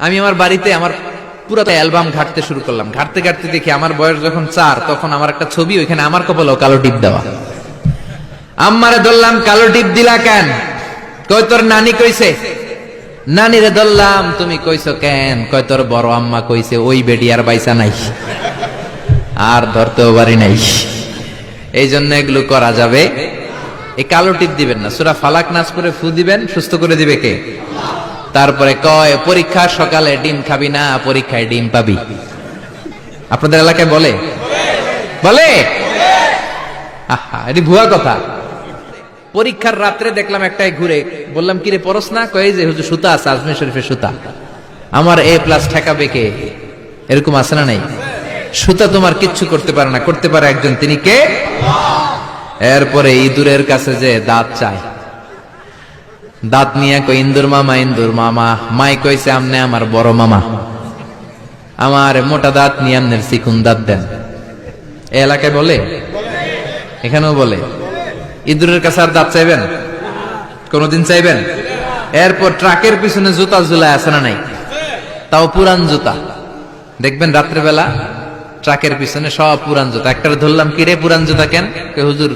আমি আমার বাড়িতে আমার পুরো অ্যালবাম ঘাটতে শুরু করলাম। ঘাটতে ঘাটতে দেখি আমার বয়স যখন 4 তখন আমার একটা ছবি, ওইখানে আমার কপালেও কালো টিপ দেওয়া। আম্মারে ধরলাম, কালো টিপ দিলা কেন? কই তোর নানি কইছে। নানিরে ধরলাম, তুমি কইছো কেন? কয় তোর বড় আম্মা কইছে ওই বেডি আর বাইসা নাই, আর ধরতেও পারি নাই। এই জন্য এগুলো করা যাবে। এই কালো টিপ দিবেন না। সূরা ফালাক নাস করে ফু দিবেন, সুস্থ করে দিবে কে? তারপরে কয় পরীক্ষার সকালে ডিম খাবি না, পরীক্ষায় ডিম পাবি। আপনাদের এলাকায় বলে বলে আহা, এটি ভুয়া কথা। পরীক্ষার রাত্রে দেখলাম একটাই ঘুরে, বললাম কিরে পরশ না? কয় যে হুজুর সুতা আছে, আজমির শরীফের সুতা। আমার A+ ঠেকাবে কে? এরকম আছে না নাই? সুতা তোমার কিচ্ছু করতে পারে না, করতে পারে একজন, তিনি কে? এরপরে ইঁদুরের কাছে যে দাঁত চায়, দাঁত নিয়ে কই ইন্দুর মামা, ইন্দুর মামা। মাই কইছে আমনে আমার বড় মামা, আমার মোটা দাঁত নিয়ে আমনের চিকুন দাঁত দেন। এ এলাকায় বলে, এখানেও বলে। ইঁদুরের কাছে আর দাঁত চাইবেন? কোনদিন চাইবেন? এরপর ট্রাকের পিছনে জুতা ঝুলায় আছে না নাই? তাও পুরান জুতা। দেখবেন রাত্রেবেলা ট্রাকের পিছনে সব পুরান জুতা। একটা ধরলাম, কিরে পুরান জুতা কেন? হুজুর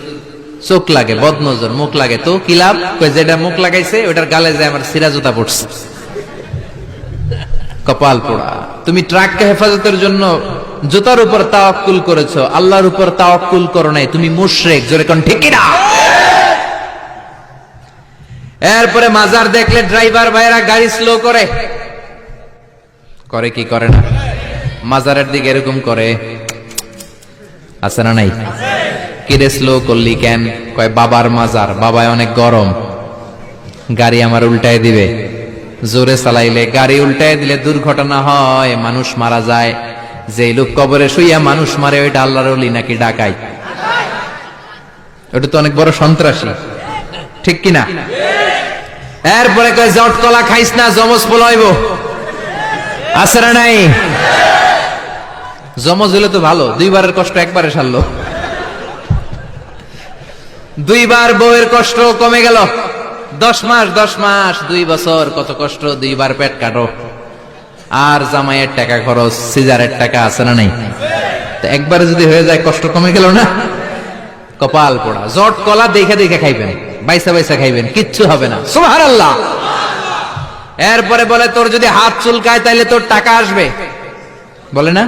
চোখ লাগে, বদনজর, মুখ লাগে। তো কি লাভ? যেটা মুখ লাগাইছে ওটার গালে যায় আমার সিরা জুতা পড়ছে। কপাল পোড়া। তুমি ট্রাককে হেফাজতের জন্য জুতার উপর তাওয়াক্কুল করেছো, আল্লাহর উপর তাওয়াক্কুল করো নাই। তুমি মুশরিক। জোরে কোন ঠিক না? এরপরে মাজার দেখলে ড্রাইভার ভাইরা গাড়ি স্লো করে। করে কি করে না? মাজারের দিকে এরকম করে, আছে না নাই? কিরে স্লো করলি কেন? কয় বাবার মাজার, বাবায় অনেক গরম, গাড়ি আমার উল্টায় দিবে। জোরে চালাইলে, গাড়ি উল্টায় দিলে দুর্ঘটনা হয়, মানুষ মারা যায়। যে লোক কবরে শুইয়া মানুষ মারে ওইটা আল্লাহর ওলি নাকি ডাকাই? ওটা তো অনেক বড় সন্ত্রাসী, ঠিক কিনা? এরপরে কয় জট কলা খাইস না, জমজ পোলাইব। আছে না নাই? জমজ হলে তো ভালো, 2 বারের কষ্ট একবারে সারলো। 2 বার বউয়ের কষ্ট কমে গেল। 10 মাস 10 মাস 2 বছর কত কষ্ট, 2 বার পেট কাটো। আর জামাইয়ের টাকা খরচ, সিজারের টাকা, আছে না নাই? তো একবারে যদি হয়ে যায় কষ্ট কমে গেল না? কপাল পোড়া। জট কলা দেখে দেখে খাইবেন, বাইসা বাইসা খাইবেন, কিচ্ছু হবে না। সুবহানাল্লাহ। এরপরে বলে তোর যদি হাত চুলকায় তাইলে তোর টাকা আসবে, বলে না?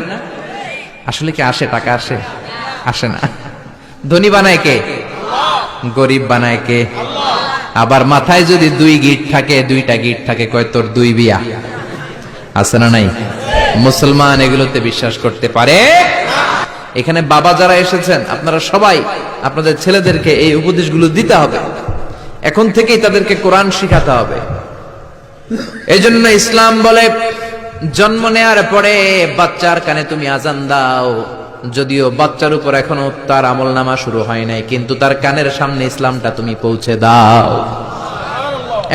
আসলে কি আসে? টাকা আসে? আসে না। ধনী বানায় কে? গরিব বানায় কে? আবার মাথায় যদি 2 গিট থাকে, 2টা গিট থাকে, কয় তোর 2 বিয়া। আছে না নাই? মুসলমান এগুলোতে বিশ্বাস করতে পারে? এখানে বাবা যারা এসেছেন, আপনারা সবাই আপনাদের ছেলেদেরকে এই উপদেশগুলো দিতে হবে। এখন থেকেই তাদেরকে কোরআন শিখাতে হবে। এই জন্য ইসলাম বলে জন্ম নেয়ার পরে বাচ্চার কানে তুমি আজান দাও। যদিও বাচ্চার উপর এখনো তার আমলনামা শুরু হয় নাই, কিন্তু তার কানের সামনে ইসলামটা তুমি পৌঁছে দাও।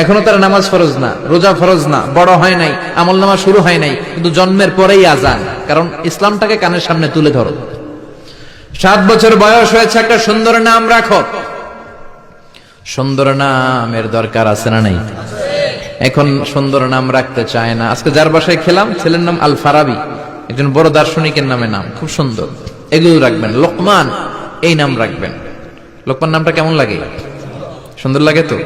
এখনো তার নামাজ ফরজ না, রোজা ফরজ না, বড় হয় নাই, আমলনামা শুরু হয় নাই, কিন্তু জন্মের পরেই আজান। কারণ ইসলামটাকে কানের সামনে তুলে ধরো। 7 বছর বয়স হয়েছে, একটা সুন্দর নাম রাখো। সুন্দর নামের দরকার আছে না নাই? এখন সুন্দর নাম রাখতে চায় না। আজকে যার বাসায় খেলাম, ছেলের নাম আল ফারাবি, একজন বড় দার্শনিকের নামে নাম, খুব সুন্দর। এগুলো রাখবেন। লোকমান এই নাম রাখবেন। লোকমান নামটা কেমন লাগে? সুন্দর লাগে তো?